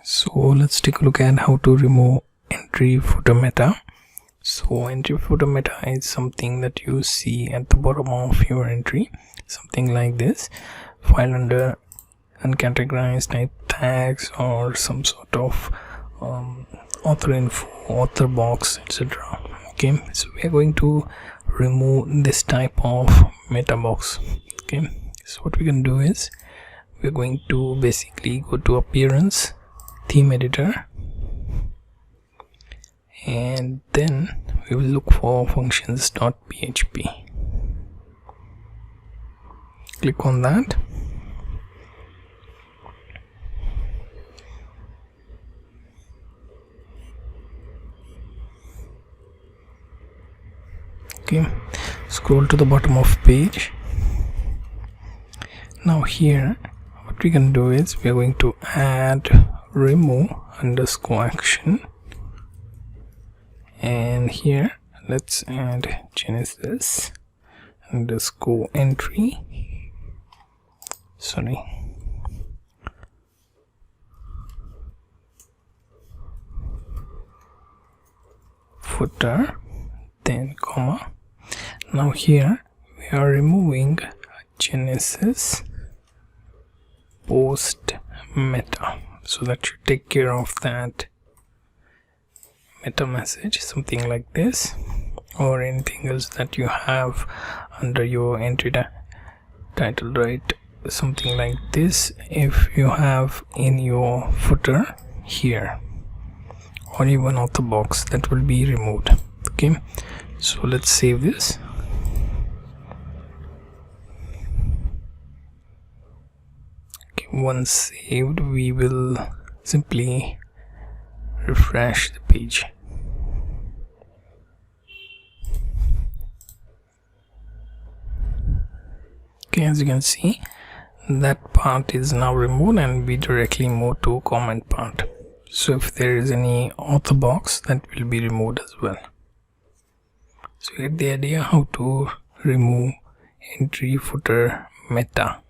So let's take a look at how to remove entry footer meta. So entry footer meta is something that you see at the bottom of your entry, something like this: file under uncategorized type tags, or some sort of author info, author box, etc. Okay, so we are going to remove this type of meta box. Okay, so what we can do is we're going to basically go to appearance, theme editor, and then we will look for functions.php. Click on that. Okay, scroll to the bottom of page. Now here what we can do is we are going to add remove underscore action, and here let's add genesis underscore entry, footer, then comma. Now here we are removing genesis post meta, so that should take care of that meta message, something like this, or anything else that you have under your entry title, right? Something like this if you have in your footer here, or even author box, that will be removed. Okay, so let's save this. Okay, once saved, we will simply refresh the page. Okay, as you can see, that part is now removed, and we directly move to comment part. So if there is any author box, that will be removed as well. So you get the idea how to remove entry footer meta.